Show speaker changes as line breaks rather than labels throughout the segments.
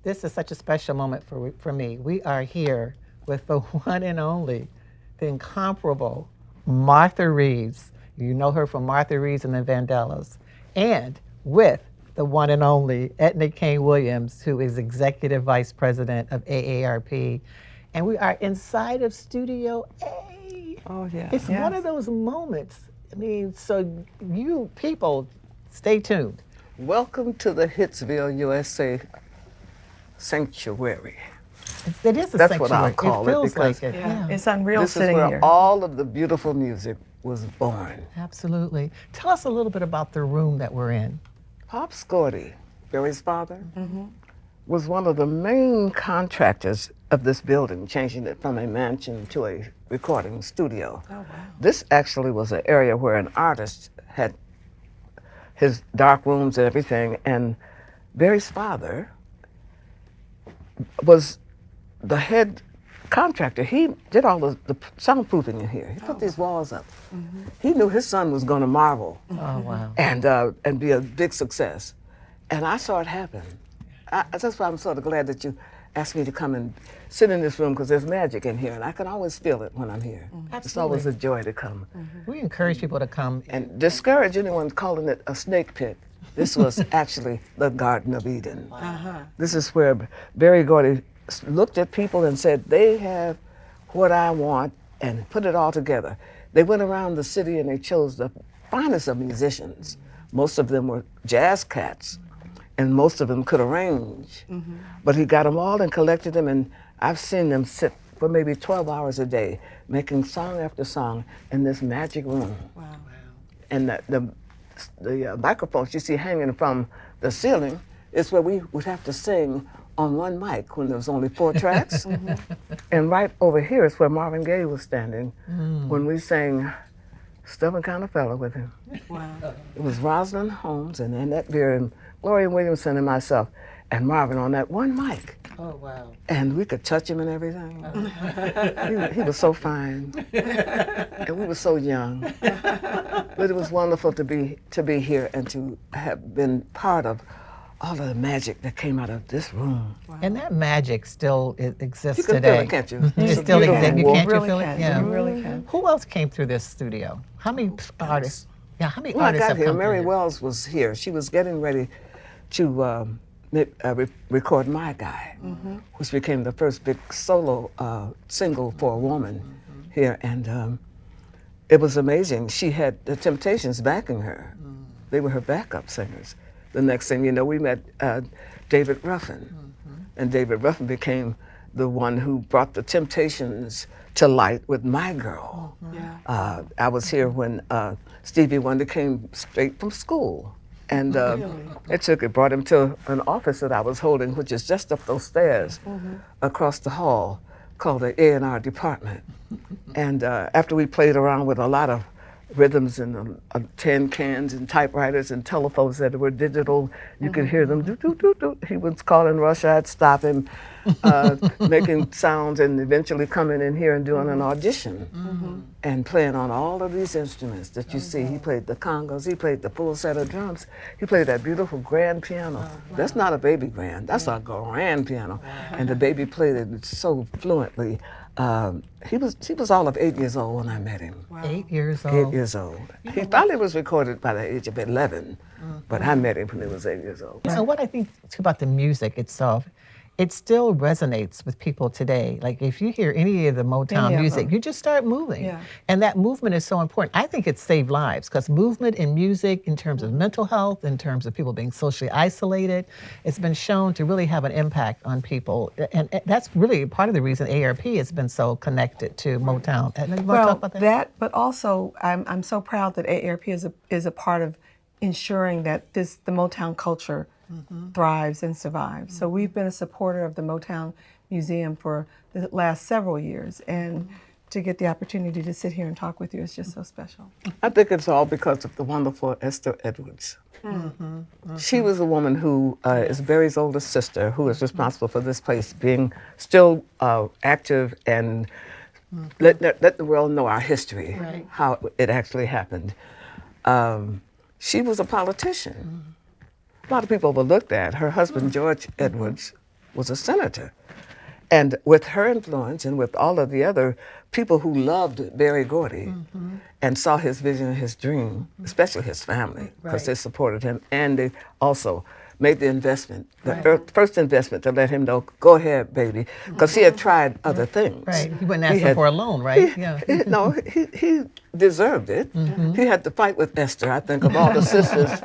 this is such a special moment for me. We are here with the one and only, the incomparable Martha Reeves. You know her from Martha Reeves and the Vandellas. And with the one and only Etna Kane Williams, who is Executive Vice President of AARP. And we are inside of Studio A.
Oh, yeah.
It's one of those moments. I mean, so you people, stay tuned.
Welcome to the Hitsville, USA Sanctuary.
It is a
That's
sanctuary.
what I'll call it,
It feels
because
like it.
Yeah,
Yeah.
it's unreal
This is
sitting
where
here.
all of the beautiful music was born.
Absolutely. Tell us a little bit about the room that we're in.
Pop Scorty, Barry's father, was one of the main contractors of this building, changing it from a mansion to a recording studio.
Oh, wow.
This actually was an area where an artist had his dark rooms and everything, and Barry's father was the head contractor. He did all the soundproofing in here. He put these walls up. He knew his son was going to marvel
Oh, wow.
and be a big success. And I saw it happen. That's why I'm sort of glad that you asked me to come and sit in this room, because there's magic in here, and I can always feel it when I'm here. It's always a joy to come.
We encourage people to come.
And discourage anyone calling it a snake pit. This was actually the Garden of Eden. This is where Berry Gordy looked at people and said, they have what I want, and put it all together. They went around the city and they chose the finest of musicians. Most of them were jazz cats, and most of them could arrange. But he got them all and collected them, and I've seen them sit for maybe 12 hours a day, making song after song in this magic room.
Wow.
And the microphones you see hanging from the ceiling is where we would have to sing on one mic when there was only 4 tracks. And right over here is where Marvin Gaye was standing when we sang Stubborn Kind of Fella with him.
Wow.
It was Rosalind Holmes and Annette Beer and Gloria Williamson and myself and Marvin on that one mic.
Oh, wow.
And we could touch him and everything. He was so fine, and we were so young. But it was wonderful to be here and to have been part of all of the magic that came out of this room.
And that magic still exists
You can
today.
feel it, can't you?
It
It's a
still
beautiful
exists. You
wall.
can't you
Really
feel
can.
it? Yeah.
You really can.
Who else came through this studio? How many artists? Yeah, how many
When I
artists
got
have
here,
come
Mary
through?
Wells was here. She was getting ready to record My Guy, which became the first big solo single for a woman here. And it was amazing. She had the Temptations backing her. They were her backup singers. The next thing you know, we met David Ruffin. And David Ruffin became the one who brought the Temptations to light with My Girl.
Yeah.
I was here when Stevie Wonder came straight from school. And it brought him to an office that I was holding, which is just up those stairs across the hall, called the A&R department. And after we played around with a lot of rhythms and tin cans and typewriters and telephones that were digital, you could hear them do, do, do, do. He was calling Russia, I'd stop him, making sounds, and eventually coming in here and doing an audition and playing on all of these instruments that you see. He played the congos, he played the full set of drums, he played that beautiful grand piano. That's not a baby grand, that's a grand piano. And the baby played it so fluently. He was all of 8 years old when I met him.
Wow.
8 years old.
8 years old. He finally was recorded by the age of 11, but I met him when he was 8 years old.
So what I think too about the music itself, it still resonates with people today. Like if you hear any of the Motown
Any of
music,
them.
you just start moving.
Yeah.
And that movement is so important. I think it saved lives because movement in music, in terms of mental health, in terms of people being socially isolated, it's been shown to really have an impact on people. And that's really part of the reason AARP has been so connected to Motown. And you want to
Well,
talk about that?
but also I'm so proud that AARP is a part of ensuring that the Motown culture thrives and survives. So we've been a supporter of the Motown Museum for the last several years, and to get the opportunity to sit here and talk with you is just so special.
I think it's all because of the wonderful Esther Edwards. She was a woman who is Barry's oldest sister, who is responsible for this place being still active and let the world know our history,
Right.
how it actually happened. She was a politician. A lot of people overlooked that. Her husband, George Edwards, was a senator. And with her influence and with all of the other people who loved Berry Gordy and saw his vision and his dream, especially his family, because they supported him, and they also made the investment, the first investment to let him know, go ahead, baby, because he had tried other things.
Right. He wasn't asking for a loan, right?
No, he deserved it. He had to fight with Esther, I think, of all the sisters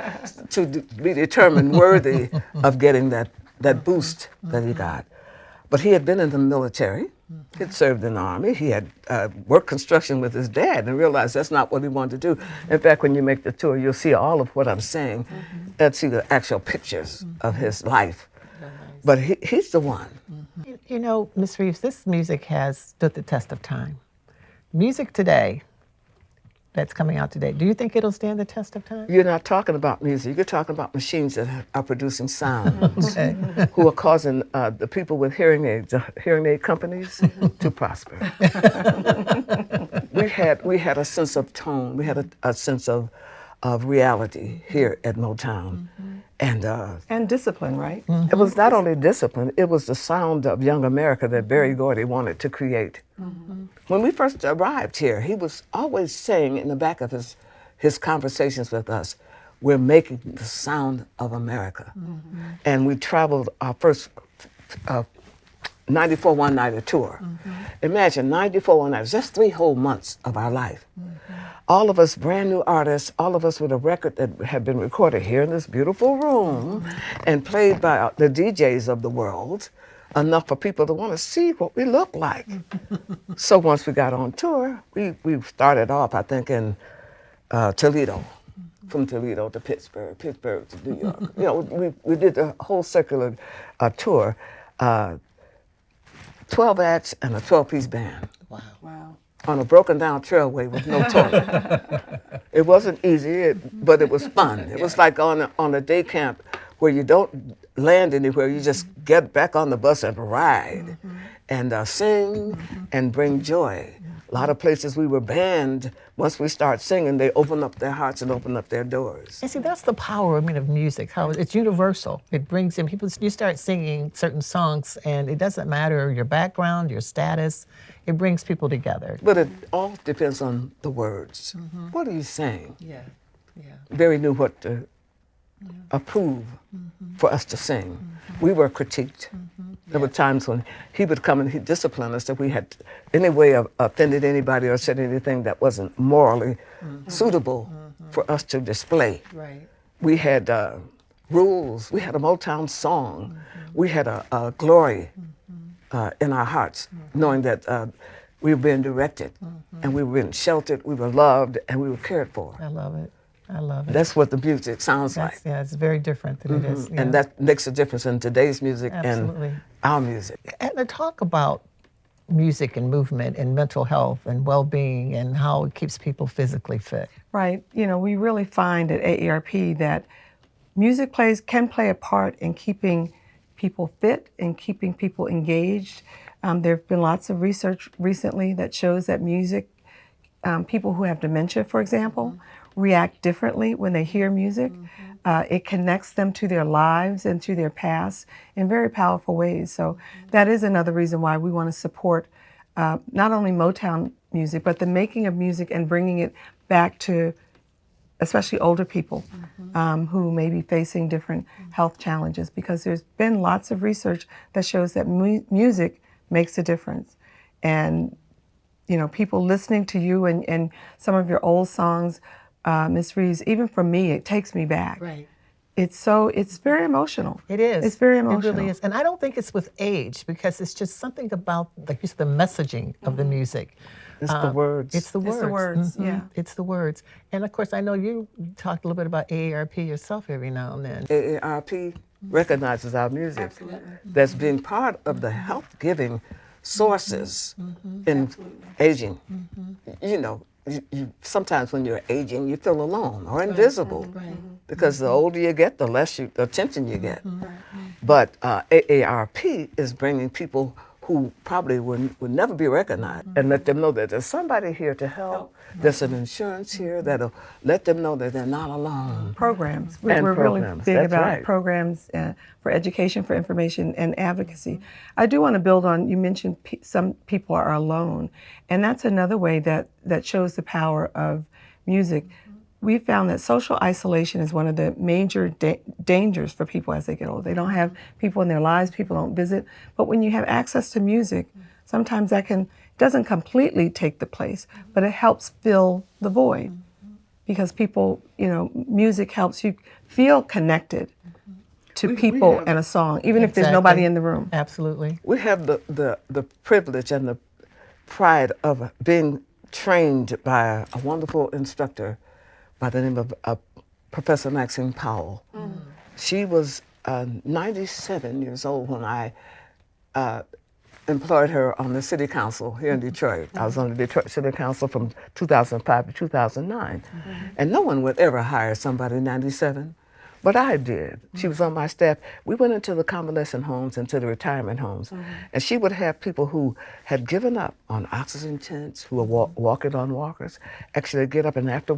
to be determined worthy of getting that boost that he got. But he had been in the military. He'd served in the Army. He had worked construction with his dad and realized that's not what he wanted to do. In fact, when you make the tour, you'll see all of what I'm saying. And see the actual pictures of his life. But he's the one.
You know, Ms. Reeves, this music has stood the test of time. Music today, that's coming out today, do you think it'll stand the test of time?
You're not talking about music. You're talking about machines that are producing sounds, who are causing the people with hearing aids, hearing aid companies, to prosper. we had a sense of tone. We had a sense of reality here at Motown.
And discipline, right?
It was not only discipline, it was the sound of young America that Berry Gordy wanted to create. When we first arrived here, he was always saying in the back of his conversations with us, we're making the sound of America. And we traveled our first 94 One Nighter tour. Imagine 94 One Nighters, just 3 whole months of our life. All of us brand new artists, all of us with a record that had been recorded here in this beautiful room and played by the DJs of the world, enough for people to want to see what we look like. So once we got on tour, we started off, I think, in Toledo, from Toledo to Pittsburgh, Pittsburgh to New York. You know, we did the whole circular tour, 12 acts and a 12-piece band.
Wow.
On a broken down trailway with no toilet. It wasn't easy, but it was fun. It was like on a day camp where you don't land anywhere, you just get back on the bus and ride and sing and bring joy. A lot of places we were banned. Once we start singing, they open up their hearts and open up their doors.
And see, that's the power, of music, how it's universal. It brings in people, you start singing certain songs and it doesn't matter your background, your status, it brings people together.
But it all depends on the words. What are you saying?
Yeah.
Barry knew what to approve for us to sing. We were critiqued. There were times when he would come and he'd discipline us if we had any way of offended anybody or said anything that wasn't morally suitable for us to display.
Right.
We had rules. We had a Motown song. We had a glory in our hearts, knowing that we were being directed and we were being sheltered, we were loved, and we were cared for.
I love it. I love it.
That's what the music sounds like.
Yeah, it's very different than it is. Yeah.
And that makes a difference in today's music
Absolutely.
and our music.
And to talk about music and movement and mental health and well-being and how it keeps people physically fit.
Right. You know, we really find at AARP that music can play a part in keeping people fit and keeping people engaged. There have been lots of research recently that shows that music, people who have dementia, for example, react differently when they hear music. It connects them to their lives and to their past in very powerful ways. So that is another reason why we want to support not only Motown music, but the making of music and bringing it back to especially older people who may be facing different health challenges, because there's been lots of research that shows that music makes a difference. And, you know, people listening to you and some of your old songs, Ms. Reeves, even for me, it takes me back.
Right.
It's very emotional.
It is.
It's very emotional.
It really is. And I don't think it's with age, because it's just something about, like you said, the messaging of the music.
It's the words.
It's the words.
It's the words, yeah.
It's the words. And of course, I know you talked a little bit about AARP yourself every now and then.
AARP recognizes our music. That's being part of the health-giving sources in aging. You know, you sometimes when you're aging, you feel alone or invisible, because the older you get, the less attention you get. But AARP is bringing people who probably would never be recognized, and let them know that there's somebody here to help. There's some insurance here that'll let them know that they're not alone.
Programs.
And
We're really
programs,
big
that's
about
right.
programs for education, for information, and advocacy. I do want to build on, you mentioned some people are alone, and that's another way that shows the power of music. We found that social isolation is one of the major dangers for people as they get older. They don't have people in their lives, people don't visit, but when you have access to music, sometimes that doesn't completely take the place, but it helps fill the void. Because people, music helps you feel connected to people and a song, even if there's nobody in the room.
Absolutely.
We have the privilege and the pride of being trained by a wonderful instructor by the name of Professor Maxine Powell. She was 97 years old when I employed her on the city council here in Detroit. I was on the Detroit City Council from 2005 to 2009. And no one would ever hire somebody 97, but I did. She was on my staff. We went into the convalescent homes and to the retirement homes, and she would have people who had given up on oxygen tents, who were walking on walkers, actually get up, and after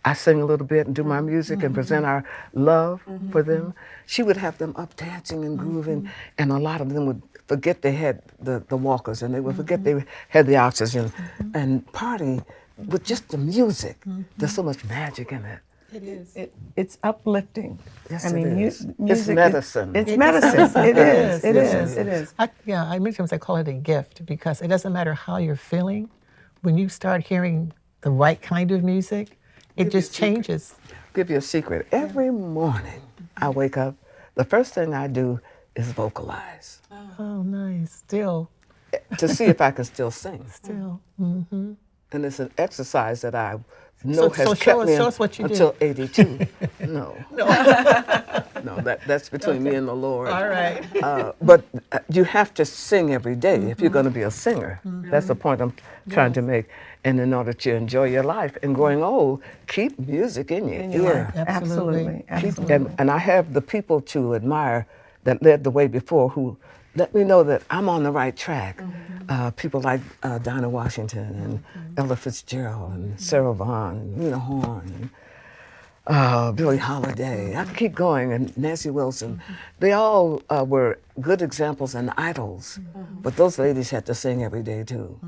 I sing a little bit and do my music and present our love for them, she would have them up dancing and grooving, and a lot of them would forget they had the walkers, and they would forget they had the oxygen, and party with just the music. There's so much magic in it.
It is. It's uplifting.
Yes,
I mean,
it is.
music.
It's medicine.
It's medicine. It is. It is. It is.
I many times I call it a gift because it doesn't matter how you're feeling. When you start hearing the right kind of music, it just changes.
Give you a secret. Every morning I wake up, the first thing I do is vocalize
Oh, nice. Still.
to see if I can still sing.
Still.
And it's an exercise that I know has
so
kept me
show us what you do.
until 82. No. No, that's between me and the Lord.
All right.
But you have to sing every day if you're going to be a singer. That's the point I'm trying to make. And in order to enjoy your life and growing old, keep music in your ear.
Absolutely.
And I have the people to admire that led the way before who let me know that I'm on the right track. People like Dinah Washington and Ella Fitzgerald and Sarah Vaughan and Nina Horn and Billie Holiday. I could keep going, and Nancy Wilson. They all were good examples and idols, but those ladies had to sing every day too.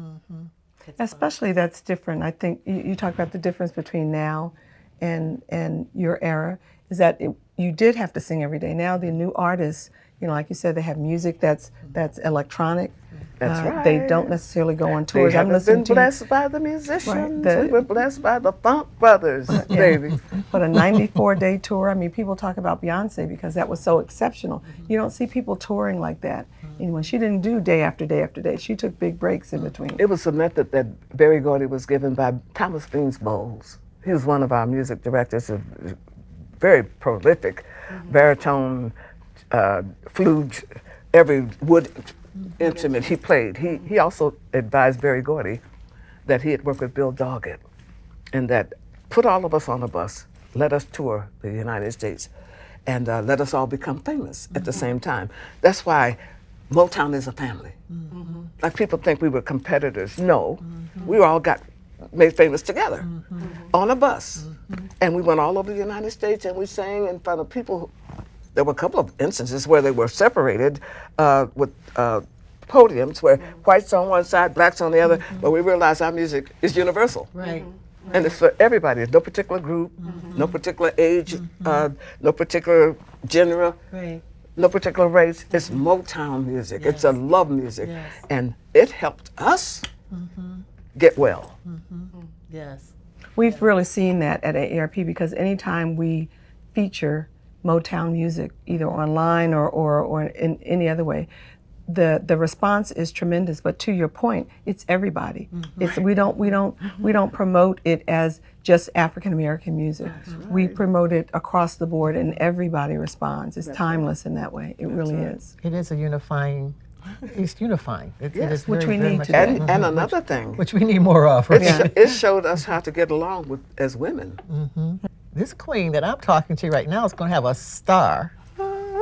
Especially that's different. I think you talk about the difference between now and your era is that you did have to sing every day. Now the new artists, like you said, they have music that's electronic.
That's right.
They don't necessarily go on tours.
They haven't been blessed by the musicians. We were blessed by the Funk Brothers, baby.
But a 94-day tour, I mean, people talk about Beyonce because that was so exceptional. You don't see people touring like that. And when she didn't do day after day after day, she took big breaks in between.
It was a method that Berry Gordy was given by Thomas Beans Bowles. He was one of our music directors, a very prolific baritone, flute, every wood instrument he played. He also advised Berry Gordy that he had worked with Bill Doggett and that put all of us on a bus, let us tour the United States, and let us all become famous at the same time. That's why Motown is a family. Like people think we were competitors. No, we all got made famous together on a bus. And we went all over the United States and we sang in front of people. There were a couple of instances where they were separated with podiums where whites on one side, blacks on the other, but we realized our music is universal.
Right.
And it's for everybody. There's no particular group, no particular age, no particular genre, no particular race. It's Motown music. It's a love music. And it helped us get well.
Yes.
We've really seen that at AARP because anytime we feature Motown music, either online or in any other way, the response is tremendous. But to your point, it's everybody. It's we don't promote it as just African American music. We promote it across the board, and everybody responds. It's timeless in that way. It really is.
It is a unifying. It's unifying. It is
which
very,
we
very
need
much
today.
And another thing,
which we need more of. Right?
it showed us how to get along with as women.
This queen that I'm talking to right now is going to have a star.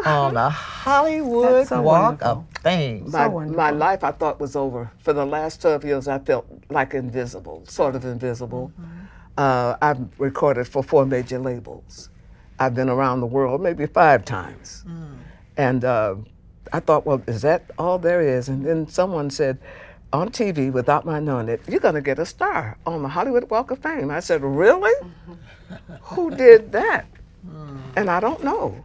on the Hollywood
That's so
Walk
wonderful.
of Fame.
So
My
wonderful.
life I thought was over. For the last 12 years, I felt like invisible, sort of invisible. I've recorded for 4 major labels. I've been around the world maybe 5 times. And I thought, well, is that all there is? And then someone said on TV, without my knowing it, you're going to get a star on the Hollywood Walk of Fame. I said, really? Who did that? And I don't know.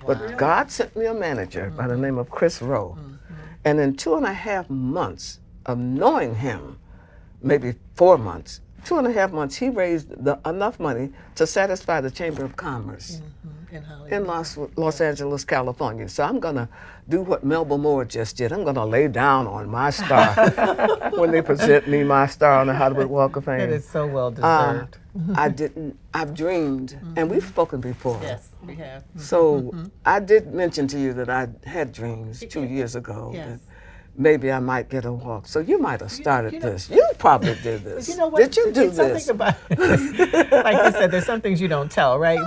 But God sent me a manager by the name of Chris Rowe. And in 2.5 months of knowing him, maybe 4 months, 2.5 months, he raised enough money to satisfy the Chamber of Commerce in Los Angeles, California. So I'm gonna do what Melba Moore just did. I'm gonna lay down on my star when they present me my star on the Hollywood Walk of Fame.
It is so well deserved.
I've dreamed, and we've spoken before.
Yes, we have.
So I did mention to you that I had dreams 2 years ago.
Yes.
That maybe I might get a walk. So you might have started this. You probably did this.
You know what?
Did you do
There's
this?
something about, like you said, there's some things you don't tell, right?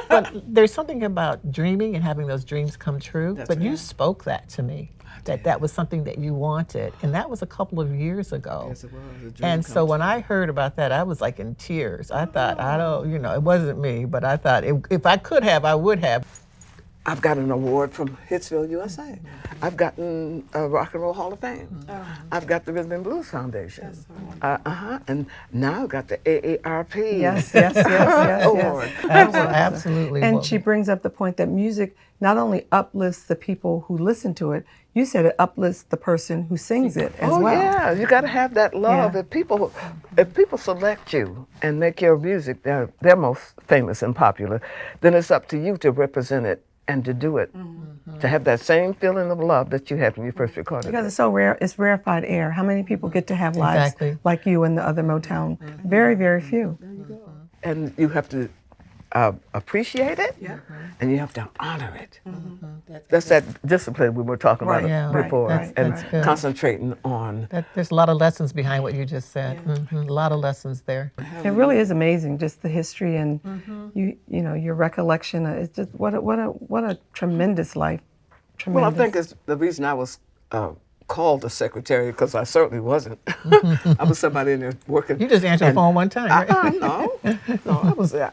But there's something about dreaming and having those dreams come true. But you spoke that to me, that was something that you wanted. And that was a couple of years ago.
Yes, it was. A dream
And so
come
when I heard about that, I was like in tears. I thought, it wasn't me, but I thought if I could have, I would have.
I've got an award from Hitsville, USA. I've gotten a Rock and Roll Hall of Fame. I've got the Rhythm and Blues Foundation. And now I've got the AARP
Yes, yes, yes, yes,
award.
yes.
Absolutely.
And
Well,
she brings up the point that music not only uplifts the people who listen to it, you said it uplifts the person who sings it as
Oh
well.
yeah, you got to have that love.
Yeah.
If people select you and make your music their most famous and popular, then it's up to you to represent it and to do it, to have that same feeling of love that you had when you first recorded
Because
it.
it's so rare, it's rarefied air. How many people get to have lives
Exactly.
like you and the other Motown? Very, very few.
And you have to appreciate it, and you have to honor it. That's that discipline we were talking
Right,
about
yeah,
before,
right,
and
that's good.
concentrating on.
There's a lot of lessons behind what you just said. A lot of lessons there.
It really is amazing, just the history and your recollection. It's just what a tremendous life.
Well, I
Tremendous.
think it's the reason I was called a secretary, because I certainly wasn't. I was somebody in there working.
You just answered the phone one time, right?
No, I was there.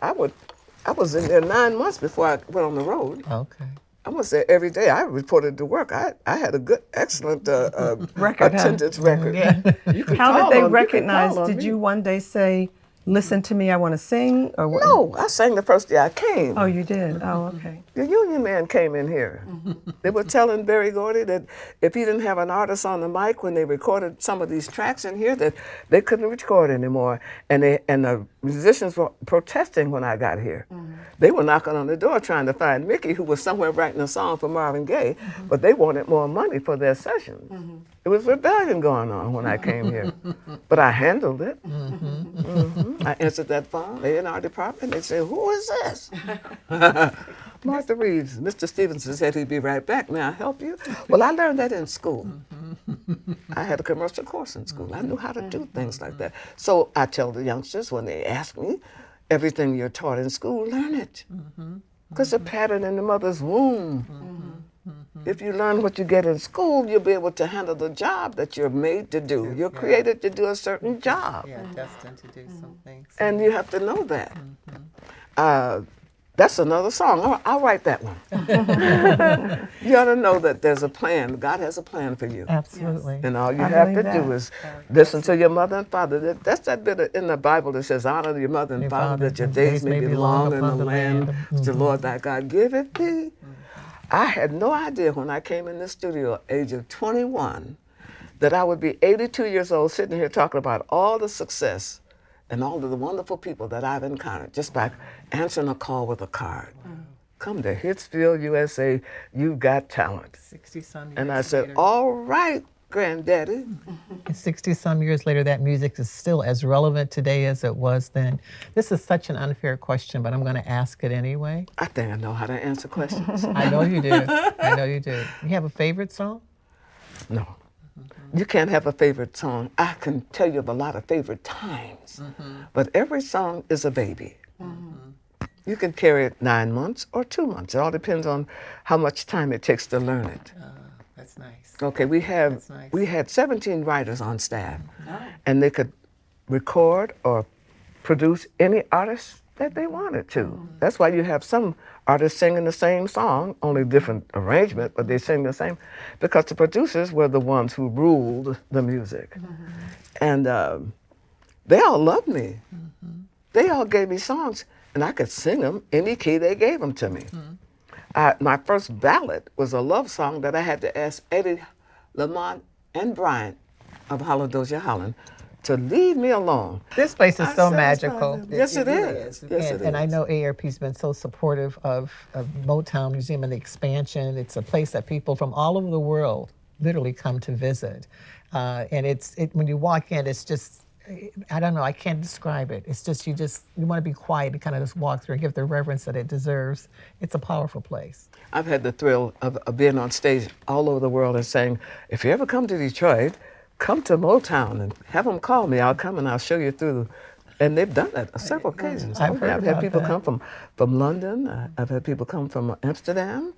I was in there 9 months before I went on the road.
Okay.
I was there every day. I reported to work. I had a good, excellent
Record, huh?
attendance record.
Yeah.
You could
How
call
did they
on- you could
recognize?
call on
Did
me.
you one day say, "Listen to me, I want to sing"? Or what?
No, I sang the first day I came.
Oh, you did. Oh, okay.
The union man came in here. They were telling Berry Gordy that if he didn't have an artist on the mic when they recorded some of these tracks in here, that they couldn't record anymore. And the musicians were protesting when I got here. They were knocking on the door trying to find Mickey, who was somewhere writing a song for Marvin Gaye, but they wanted more money for their sessions. It was rebellion going on when I came here, but I handled it. I answered that phone, A&R department. They said, "Who is this?" Martha Reeves. Mr. Stevenson said he'd be right back. May I help you? Well, I learned that in school. I had a commercial course in school. I knew how to do things like that. So I tell the youngsters when they ask me, everything you're taught in school, learn it. Because a pattern in the mother's womb. If you learn what you get in school, you'll be able to handle the job that you're made to do. You're created to do a certain job.
Yeah, destined to do some things.
And you have to know that. That's another song. I'll write that one. You ought to know that there's a plan. God has a plan for you.
Absolutely.
And all you
I
have to
believe
do
that.
is listen to your mother and father. That's that bit in the Bible that says, honor your mother and
Your
father, that your days may be long in the land which the Lord thy God giveth thee. I had no idea when I came in the studio at the age of 21 that I would be 82 years old sitting here talking about all the success and all of the wonderful people that I've encountered just by answering a call with a card. Come to Hitsville, USA, you've got talent.
60-some years
And I said,
later.
all right, Granddaddy.
And 60-some years later, that music is still as relevant today as it was then. This is such an unfair question, but I'm going to ask it anyway.
I think I know how to answer questions.
I know you do. I know you do. You have a favorite song?
No. You can't have a favorite song. I can tell you of a lot of favorite times, but every song is a baby. You can carry it 9 months or 2 months. It all depends on how much time it takes to learn it.
That's nice.
Okay,
That's nice.
we had 17 writers on staff, and they could record or produce any artist that they wanted to. That's why you have some artists singing the same song, only different arrangement, but they sing the same, because the producers were the ones who ruled the music. And they all loved me. They all gave me songs, and I could sing them any key they gave them to me. My first ballad was a love song that I had to ask Eddie Lamont and Bryant of Hallelujah, Holland, to leave me alone.
This place is
I
so
satisfied
magical.
them. Yes, it
really
is. Yes, it
And I
is.
know AARP's been so supportive of Motown Museum and the expansion. It's a place that people from all over the world literally come to visit. And when you walk in, it's just, I don't know, I can't describe it. It's just, you want to be quiet and kind of just walk through and give the reverence that it deserves. It's a powerful place.
I've had the thrill of being on stage all over the world and saying, if you ever come to Detroit, come to Motown and have them call me. I'll come and I'll show you through. And they've done that on several occasions.
I've heard
I've
about
had people
that.
come from London. I've had people come from Amsterdam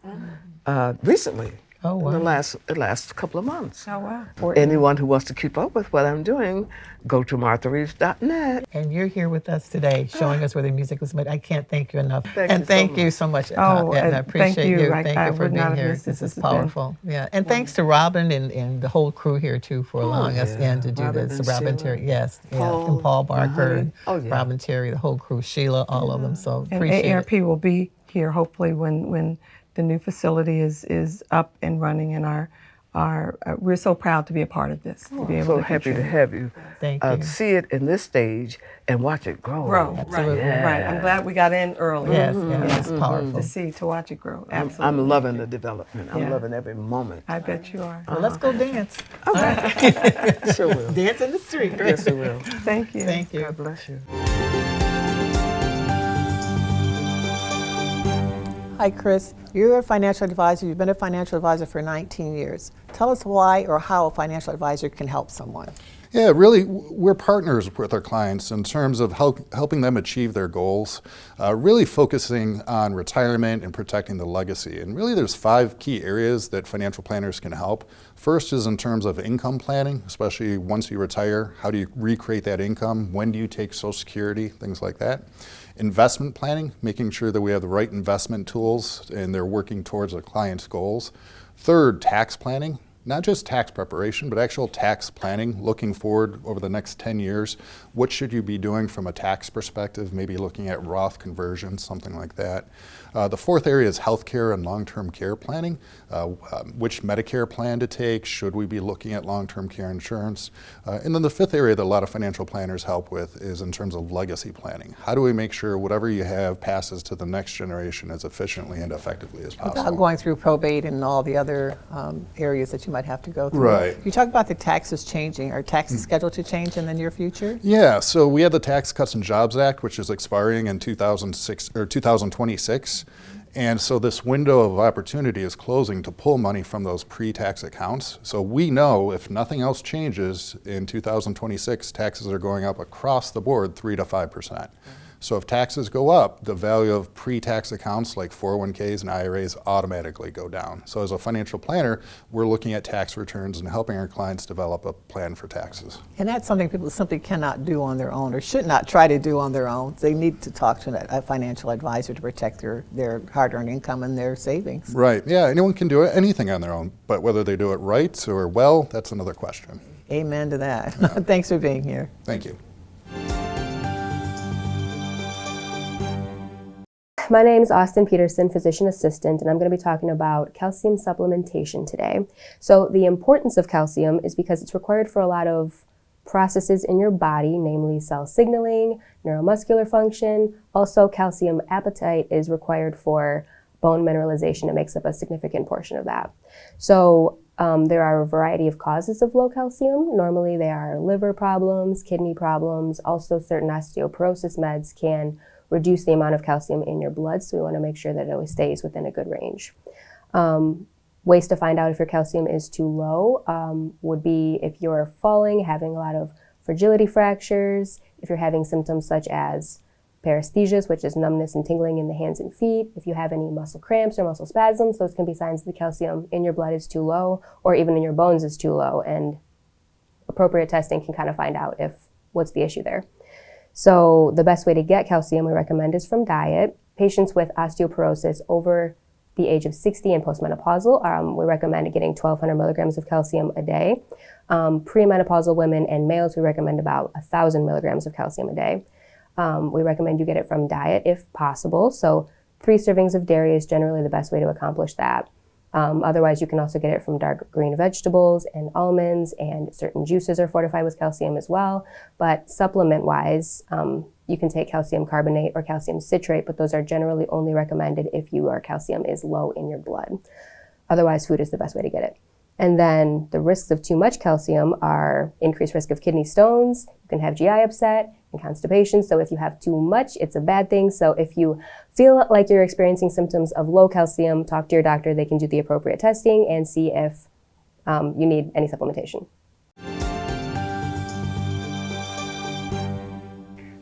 recently.
Oh, wow.
In the last couple of months.
Oh, wow.
Anyone who wants to keep up with what I'm doing, go to marthareeves.net.
And you're here with us today, showing us where the music was made. I can't thank you enough.
Thank
and
you so
thank
much.
you so much,
Oh,
Edna. I
and
appreciate
thank you.
you.
I
Thank you for
would not
being
have
here.
missed
This
this.
is
This has been
powerful. Yeah, and thanks to Robin and the whole crew here too for allowing us
yeah.
in to do
Robin
this.
and
Robin
Sheila,
Terry, yes, yeah,
Paul,
and Paul Barker,
honey.
and
Oh, yeah.
Robin Terry, the whole crew, Sheila, all of them. So
And
appreciate it.
AARP will be here hopefully when the new facility is up and running, and we're so proud to be a part of this. To be able
So
to
happy to
contribute.
have you.
Thank you.
See it in this stage and watch it grow.
Grow,
Absolutely.
right. I'm glad we got in early.
Yes, yes, it's powerful.
To watch it grow. Absolutely.
I'm loving the development. I'm
Yeah.
loving every moment.
I bet you are.
Well, let's go dance.
Sure will.
Dance in the street.
Yes, it will.
Thank you.
Thank you.
God bless you.
Hi, Chris. You're a financial advisor. You've been a financial advisor for 19 years. Tell us why or how a financial advisor can help someone.
Yeah, really, we're partners with our clients in terms of helping them achieve their goals, really focusing on retirement and protecting the legacy. And really, there's 5 key areas that financial planners can help. First is in terms of income planning, especially once you retire. How do you recreate that income? When do you take Social Security? Things like that. Investment planning, making sure that we have the right investment tools and they're working towards the client's goals. Third, tax planning. Not just tax preparation, but actual tax planning, looking forward over the next 10 years. What should you be doing from a tax perspective? Maybe looking at Roth conversion, something like that. The fourth area is healthcare and long-term care planning. Which Medicare plan to take? Should we be looking at long-term care insurance? And then the fifth area that a lot of financial planners help with is in terms of legacy planning. How do we make sure whatever you have passes to the next generation as efficiently and effectively as possible?
Without going through probate and all the other areas that you might have to go through.
Right.
You talk about the taxes changing. Are taxes scheduled to change in the near future?
Yeah, so we had the Tax Cuts and Jobs Act, which is expiring in 2026. And so this window of opportunity is closing to pull money from those pre-tax accounts. So we know if nothing else changes in 2026, taxes are going up across the board 3 to 5%. So if taxes go up, the value of pre-tax accounts like 401ks and IRAs automatically go down. So as a financial planner, we're looking at tax returns and helping our clients develop a plan for taxes.
And that's something people simply cannot do on their own or should not try to do on their own. They need to talk to a financial advisor to protect their hard-earned income and their savings.
Right, yeah, anyone can do anything on their own, but whether they do it right or well, that's another question.
Amen to that. Thanks for being here.
Thank you.
My name is Austin Peterson, physician assistant, and I'm going to be talking about calcium supplementation today. So the importance of calcium is because it's required for a lot of processes in your body, namely cell signaling, neuromuscular function. Also, calcium appetite is required for bone mineralization. It makes up a significant portion of that. So there are a variety of causes of low calcium. Normally they are liver problems, kidney problems. Also, certain osteoporosis meds can reduce the amount of calcium in your blood, so we want to make sure that it always stays within a good range. Ways to find out if your calcium is too low would be if you're falling, having a lot of fragility fractures, if you're having symptoms such as paresthesias, which is numbness and tingling in the hands and feet. If you have any muscle cramps or muscle spasms, those can be signs that the calcium in your blood is too low or even in your bones is too low, and appropriate testing can kind of find out what's the issue there. So the best way to get calcium we recommend is from diet. Patients with osteoporosis over the age of 60 and postmenopausal, we recommend getting 1,200 milligrams of calcium a day. Premenopausal women and males, we recommend about 1,000 milligrams of calcium a day. We recommend you get it from diet if possible. So 3 servings of dairy is generally the best way to accomplish that. Otherwise, you can also get it from dark green vegetables and almonds, and certain juices are fortified with calcium as well. But supplement-wise, you can take calcium carbonate or calcium citrate, but those are generally only recommended if your calcium is low in your blood. Otherwise, food is the best way to get it. And then the risks of too much calcium are increased risk of kidney stones. You can have GI upset and constipation. So if you have too much, it's a bad thing. So if you feel like you're experiencing symptoms of low calcium, talk to your doctor. They can do the appropriate testing and see if you need any supplementation.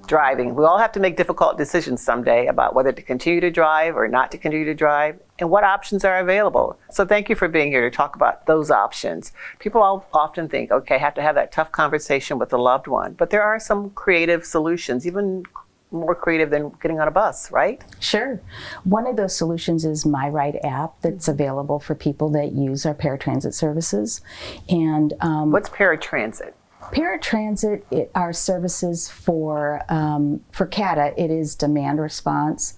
Driving. We all have to make difficult decisions someday about whether to continue to drive or not to continue to drive, and what options are available. So thank you for being here to talk about those options. People often think, okay, I have to have that tough conversation with a loved one, but there are some creative solutions, even more creative than getting on a bus, right?
Sure. One of those solutions is My Ride app that's available for people that use our paratransit services. And
What's paratransit?
Paratransit are services for CATA. It is demand response,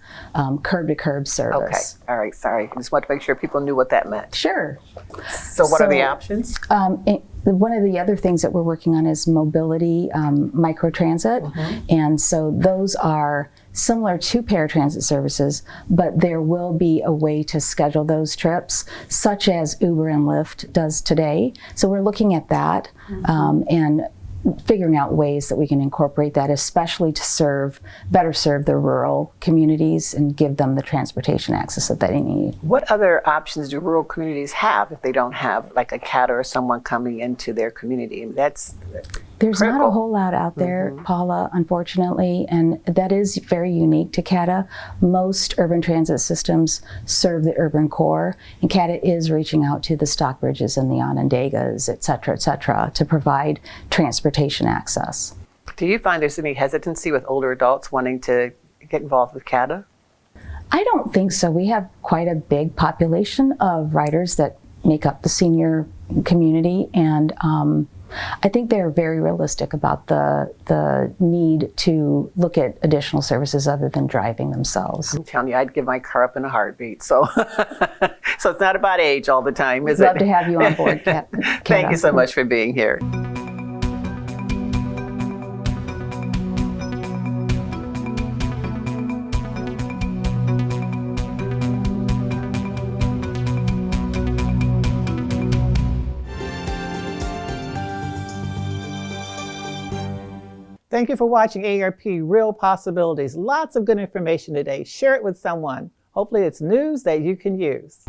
curb-to-curb service.
Okay, all right, sorry. I just want to make sure people knew what that meant.
Sure.
So what are the options?
One of the other things that we're working on is mobility microtransit. And so those are similar to paratransit services, but there will be a way to schedule those trips, such as Uber and Lyft does today. So we're looking at that and figuring out ways that we can incorporate that, especially to better serve the rural communities and give them the transportation access that they need.
What other options do rural communities have if they don't have like a CATA or someone coming into their community? I mean,
There's
critical.
not a whole lot out there, Paula, unfortunately, and that is very unique to CATA. Most urban transit systems serve the urban core, and CATA is reaching out to the Stockbridges and the Onondagas, et cetera, to provide transportation access.
Do you find there's any hesitancy with older adults wanting to get involved with CATA?
I don't think so. We have quite a big population of riders that make up the senior community, and I think they're very realistic about the need to look at additional services other than driving themselves.
I'm telling you, I'd give my car up in a heartbeat. So, so it's not about age all the time, is it?
Love to have you on board, Kat.
Thank you so much for being here. Thank you for watching AARP Real Possibilities. Lots of good information today. Share it with someone. Hopefully it's news that you can use.